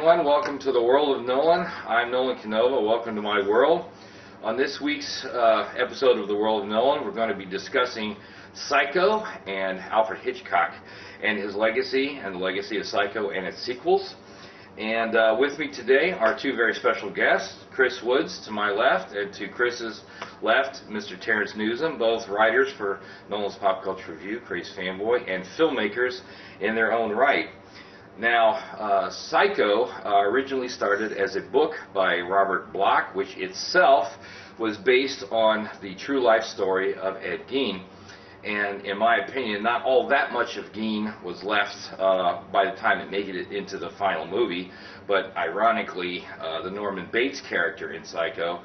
everyone. Welcome to the world of Nolan. I'm Nolan Canova. Welcome to my world. On this week's episode of the world of Nolan, we're going to be discussing Psycho and Alfred Hitchcock and his legacy and the legacy of Psycho and its sequels. And with me today are two very special guests, Chris Woods to my left, and to Chris's left, Mr. Terence Nuzum, both writers for Nolan's Pop Culture Review, Crazy Fanboy, and filmmakers in their own right. Now, Psycho originally started as a book by Robert Bloch, which itself was based on the true life story of Ed Gein. And in my opinion, not all that much of Gein was left by the time it made it into the final movie. But ironically, the Norman Bates character in Psycho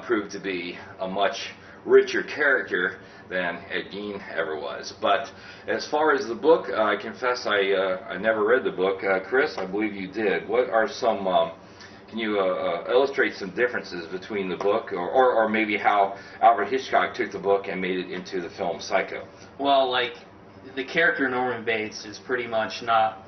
proved to be a much richer character than Ed Gein ever was. But as far as the book, I confess I never read the book. Chris, I believe you did. What are some, can you illustrate some differences between the book, or maybe how Alfred Hitchcock took the book and made it into the film Psycho? Well, like, the character Norman Bates is pretty much not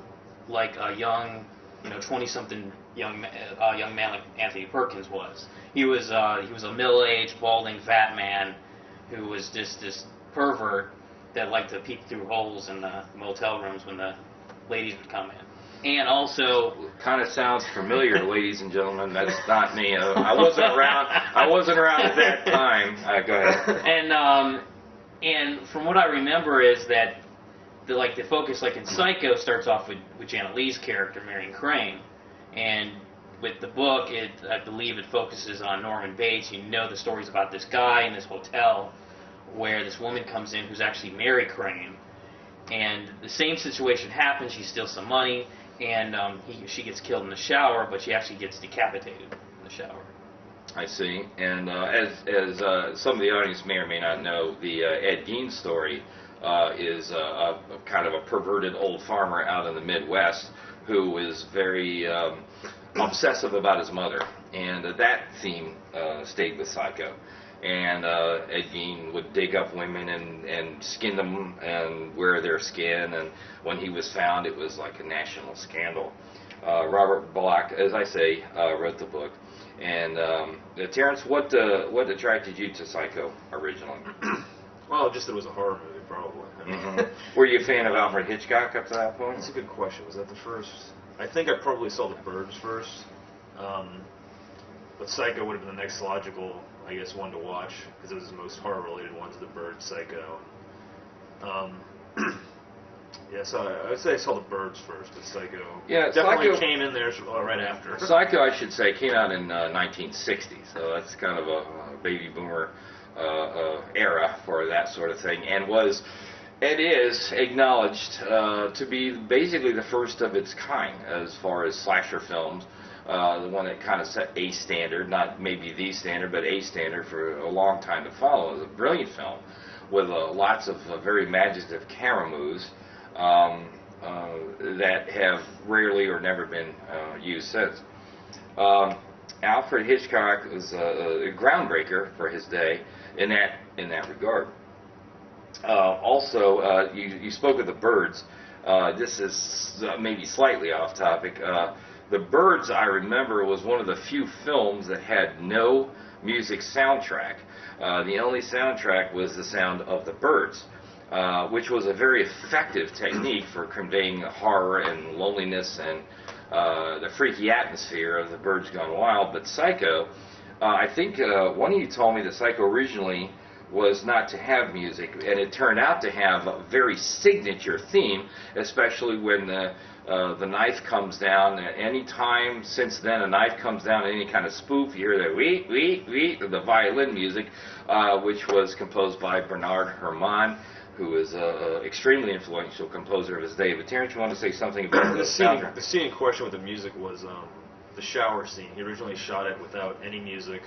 like a young, 20-something young man like Anthony Perkins was. He was a middle-aged, balding, fat man who was just this pervert that liked to peek through holes in the motel rooms when the ladies would come in. And also, kind of sounds familiar, ladies and gentlemen. That's not me. I wasn't around. I wasn't around at that time. Go ahead. And from what I remember is that the focus, like in Psycho, starts off with Janet Leigh's character Marion Crane, and with the book, I believe it focuses on Norman Bates. You know the stories about this guy in this hotel where this woman comes in who's actually Mary Crane, and the same situation happens. She steals some money, and she gets killed in the shower, but she actually gets decapitated in the shower. I see. And as some of the audience may or may not know, the Ed Gein story is a kind of a perverted old farmer out in the Midwest who is very obsessive about his mother, and that theme stayed with Psycho. And Ed Gein would dig up women and skin them and wear their skin, and when he was found, it was like a national scandal. Robert Bloch, as I say, wrote the book. And Terence, what attracted you to Psycho originally? Well, just that it was a horror movie, probably. Were you a fan of Alfred Hitchcock up to that point? That's a good question. Was that the first? I think I probably saw The Birds first. But Psycho would have been the next logical, I guess, one to watch, because it was the most horror-related one to The Birds, Psycho. Yeah, so I would say I saw The Birds first, but Psycho definitely Psycho came in there right after. Psycho, I should say, came out in 1960, so that's kind of a baby boomer era for that sort of thing, and it is acknowledged to be basically the first of its kind as far as slasher films. The one that kind of set a standard, not maybe the standard, but a standard for a long time to follow. It was a brilliant film with lots of very imaginative camera moves that have rarely or never been used since. Alfred Hitchcock was a groundbreaker for his day in that regard. Also, you spoke of The Birds. This is maybe slightly off topic. The Birds, I remember, was one of the few films that had no music soundtrack. The only soundtrack was the sound of the birds, which was a very effective technique for conveying the horror and loneliness and the freaky atmosphere of The Birds Gone Wild. But Psycho, I think one of you told me that Psycho originally was not to have music, and it turned out to have a very signature theme, especially when the knife comes down. Any time since then a knife comes down in any kind of spoof, you hear the wee, wee, wee, the violin music, which was composed by Bernard Herrmann, who is an extremely influential composer of his day. But Terence, you want to say something about the soundtrack? The scene in question with the music was the shower scene. He originally shot it without any music,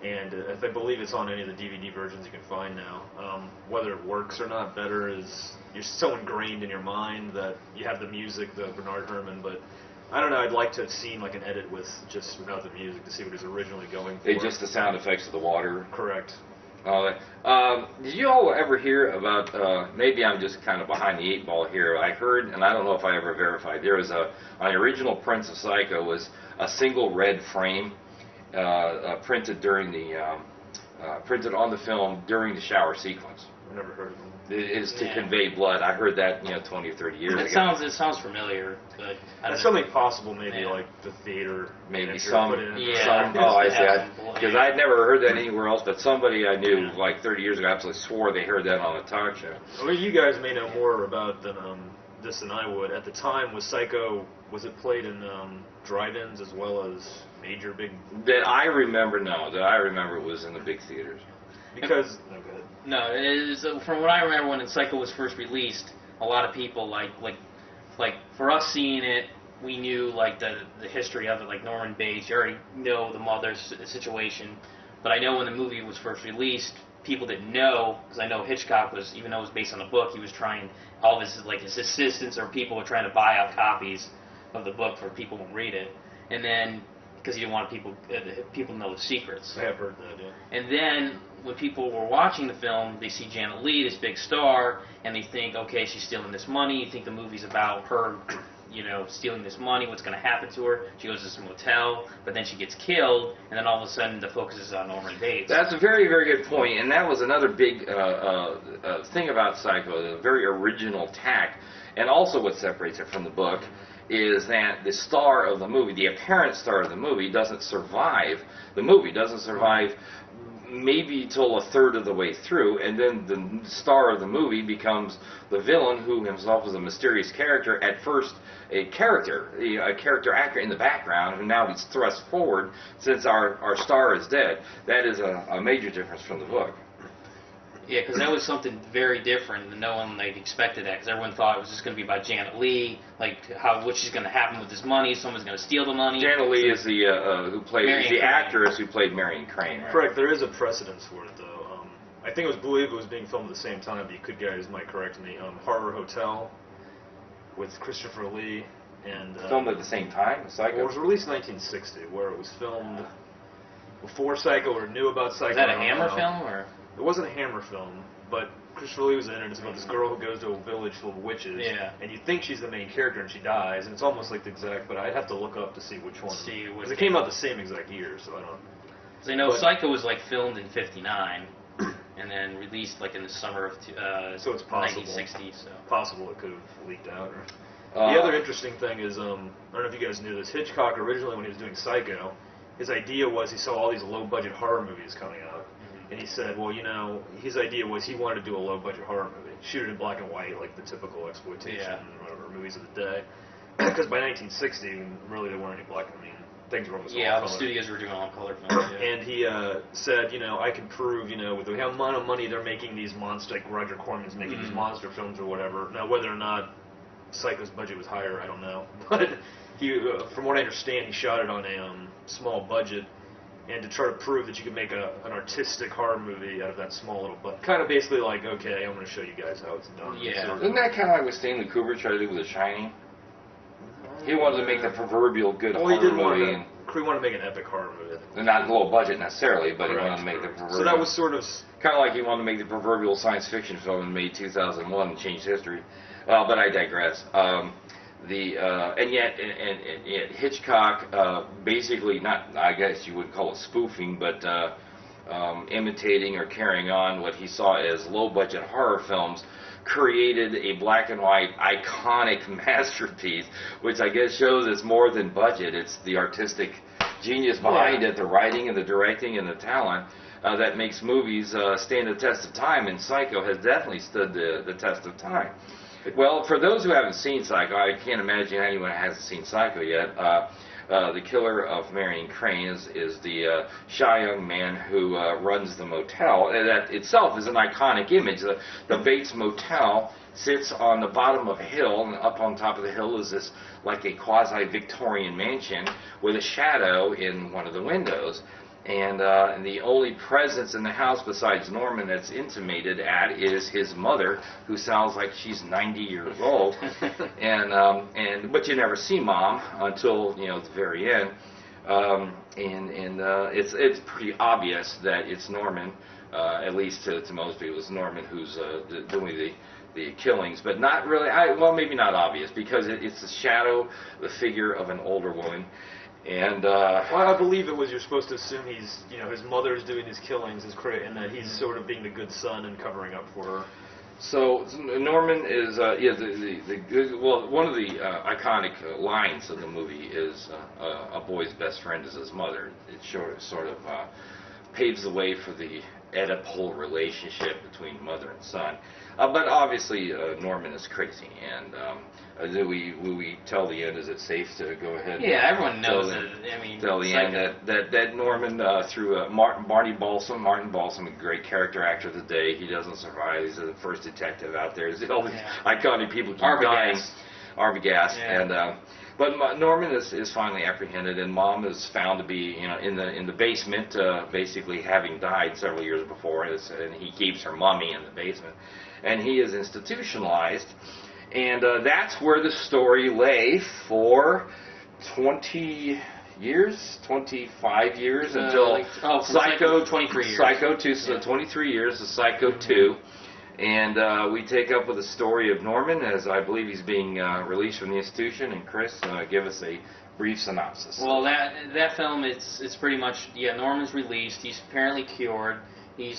and if I believe it's on any of the DVD versions you can find now. Whether it works or not better is you're so ingrained in your mind that you have the music, the Bernard Herrmann, but I don't know, I'd like to have seen like an edit without the music to see what he was originally going for. Just the sound effects of the water. Correct. Did you all ever hear about, maybe I'm just kind of behind the 8 ball here, I heard, and I don't know if I ever verified, there was on the original prints of Psycho was a single red frame printed during the, printed on the film during the shower sequence. I've never heard of them. It is to convey blood. I heard that 20 or 30 years ago. It sounds familiar, but that's something possible. Maybe like the theater. Maybe some. Put in. Some. Oh, I see. Because I'd never heard that anywhere else. But somebody I knew like 30 years ago absolutely swore they heard that on a talk show. Well, you guys may know more about this than I would. At the time, was Psycho? Was it played in drive-ins as well as major big? That I remember, no. That I remember it was in the big theaters. Because no, from what I remember when Psycho was first released, a lot of people like for us seeing it, we knew like the history of it, like Norman Bates. You already know the mother's situation, but I know when the movie was first released, people didn't know, because I know Hitchcock was, even though it was based on a book, he was trying, all of his like his assistants or people were trying to buy out copies of the book for people who read it, and then because he didn't want people to know the secrets. I have heard that, yeah. And then when people were watching the film, they see Janet Leigh, this big star, and they think, okay, she's stealing this money. You think the movie's about her, stealing this money, what's going to happen to her. She goes to this motel, but then she gets killed, and then all of a sudden the focus is on Norman Bates. That's a very, very good point, and that was another big thing about Psycho, the very original tack, and also what separates it from the book, is that the star of the movie, the apparent star of the movie, doesn't survive. The movie doesn't survive maybe till a third of the way through, and then the star of the movie becomes the villain, who himself is a mysterious character, at first a character actor in the background, who now he's thrust forward since our star is dead. That is a major difference from the book. Yeah, because that was something very different, and no one expected that, because everyone thought it was just going to be about Janet Leigh, what she's going to happen with this money, someone's going to steal the money. Janet Leigh is the actress who played Marion Crane. Right? Correct. There is a precedence for it, though. I think believe it was being filmed at the same time, but you guys might correct me. Horror Hotel with Christopher Lee and filmed at the same time. Psycho. Well, it was released in 1960, where it was filmed before Psycho or knew about Psycho. Is that a Hammer film or? It wasn't a Hammer film, but Christopher Lee was in it. It's about this girl who goes to a village full of witches, and you think she's the main character, and she dies, and it's almost like the exact, but I'd have to look up to see which one. Because it came out the same exact year, so I don't know. Because I know Psycho was filmed in '59, and then released in the summer of so it's possible. 1960. So possible it could have leaked out. The other interesting thing is, I don't know if you guys knew this, Hitchcock originally when he was doing Psycho, his idea was he saw all these low-budget horror movies coming out. And he said, well, his idea was he wanted to do a low-budget horror movie. Shoot it in black and white, like the typical exploitation movies of the day. Because by 1960, really there weren't any black, things were almost all color. The studios were doing all color films. And he said, I can prove, with the amount of money they're making these monster, like Roger Corman's making these monster films or whatever. Now, whether or not Psycho's budget was higher, I don't know. But he, from what I understand, he shot it on a small budget. And to try to prove that you could make an artistic horror movie out of that small little butt. Kind of basically like, okay, I'm going to show you guys how it's done. Yeah. Isn't that kind of like what Stanley Kubrick tried to do with The Shining? He wanted to make the proverbial good horror movie. He wanted to make an epic horror movie. Not low budget necessarily, but he wanted to make the proverbial... So that was sort of... Kind of like he wanted to make the proverbial science fiction film in May 2001 and change history. But I digress. And yet Hitchcock basically, not, I guess you would call it spoofing, but imitating or carrying on what he saw as low-budget horror films, created a black and white iconic masterpiece, which I guess shows it's more than budget. It's the artistic genius behind it, the writing and the directing and the talent that makes movies stand the test of time, and Psycho has definitely stood the test of time. Well, for those who haven't seen Psycho, I can't imagine anyone hasn't seen Psycho yet. The killer of Marion Crane is the shy young man who runs the motel. And that itself is an iconic image. The Bates Motel sits on the bottom of a hill, and up on top of the hill is this like a quasi-Victorian mansion with a shadow in one of the windows. And the only presence in the house besides Norman that's intimated at is his mother, who sounds like she's 90 years old. But you never see Mom until the very end. It's pretty obvious that it's Norman at least to most people. It's Norman who's doing the killings, but not really. Well, maybe not obvious, because it's the shadow, the figure of an older woman. And well, I believe it was you're supposed to assume he's, his mother's doing his killings, and that he's sort of being the good son and covering up for her. So Norman is well, one of the iconic lines of the movie is a boy's best friend is his mother. It sort of paves the way for the Oedipal relationship between mother and son. But obviously Norman is crazy, and will we tell the end? Is it safe to go ahead? Yeah, everyone knows it. I mean, tell the end that Norman through Martin Balsam, a great character actor of the day. He doesn't survive. He's the first detective out there. There's all these iconic people keep dying. Arbogast. Yeah. And but Norman is finally apprehended, and Mom is found to be in the basement, basically having died several years before, and he keeps her mummy in the basement, and he is institutionalized. And that's where the story lay for 20 years, 25 years, until Psycho, 23 years. Psycho 2, so 23 years to Psycho 2. And we take up with the story of Norman, as I believe he's being released from the institution. And Chris, give us a brief synopsis. Well, that film, it's pretty much, Norman's released. He's apparently cured. He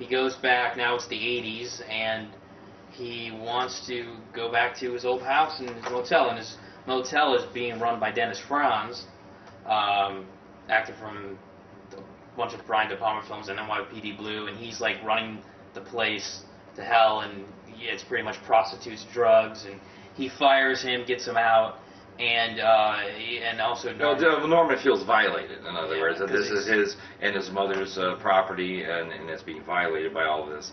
goes back, now it's the 80s, and he wants to go back to his old house and his motel. And his motel is being run by Dennis Franz, actor from a bunch of Brian De Palma films and NYPD Blue, and he's like running the place to hell, and it's pretty much prostitutes, drugs, and he fires him, gets him out, and also Norman feels violated. In other words, that this is his and his mother's property, and it's being violated by all of this,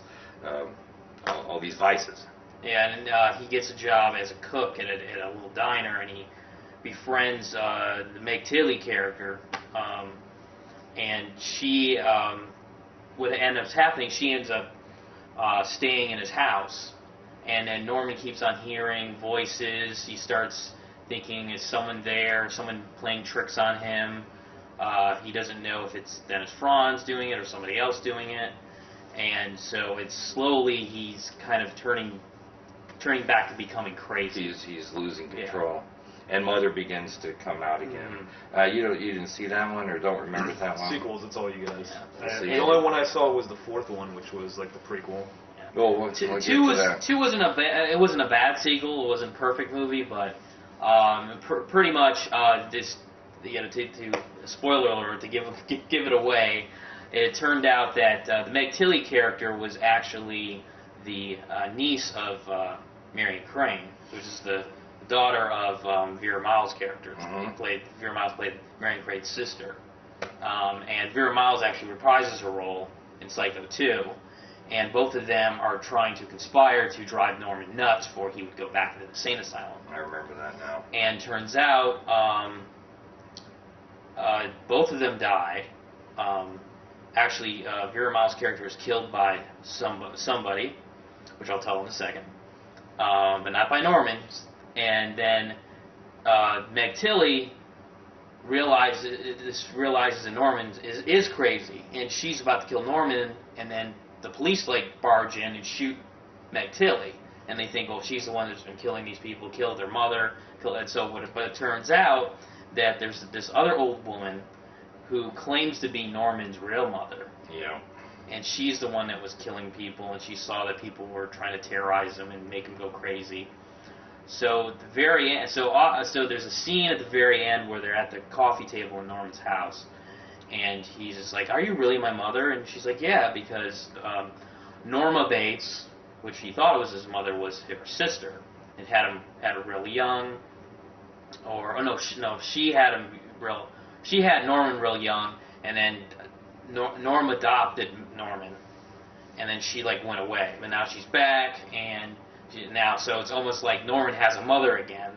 all these vices. Yeah, and he gets a job as a cook at a little diner, and he befriends the Meg Tilly character, and she what ends up happening, she ends up staying in his house, and then Norman keeps on hearing voices. He starts thinking, is someone there, someone playing tricks on him. He doesn't know if it's Dennis Franz doing it or somebody else doing it, and so it's slowly he's kind of turning back to becoming crazy. He's losing control. And Mother begins to come out again. You didn't see that one, or don't remember that one? Sequels, that's all you guys. Yeah. The only one I saw was the fourth one, which was like the prequel. Yeah. Well, two wasn't it wasn't a bad sequel. It wasn't a perfect movie, but pretty much to spoiler alert, to give it away, it turned out that the Meg Tilly character was actually the niece of Marion Crane, which is the daughter of Vera Miles' character. Vera Miles played Marion Crane's sister. And Vera Miles actually reprises her role in Psycho 2. And both of them are trying to conspire to drive Norman nuts before he would go back to the insane asylum. I remember that now. And turns out both of them die. Actually, Vera Miles' character is killed by somebody, which I'll tell in a second, but not by Norman. And then Meg Tilly realizes that Norman is crazy, and she's about to kill Norman, and then the police barge in and shoot Meg Tilly, and they think, well, she's the one that's been killing these people, killed their mother, and so. But it turns out that there's this other old woman who claims to be Norman's real mother. Yeah. And she's the one that was killing people, and she saw that people were trying to terrorize him and make him go crazy. So at the very end, so there's a scene at the very end where they're at the coffee table in Norman's house, and he's just like, "Are you really my mother?" And she's like, "Yeah," because Norma Bates, which he thought was his mother, was her sister, and had her real young, she had Norman real young, and then Norm adopted Norman, and then she went away, but now she's back, and so it's almost like Norman has a mother again.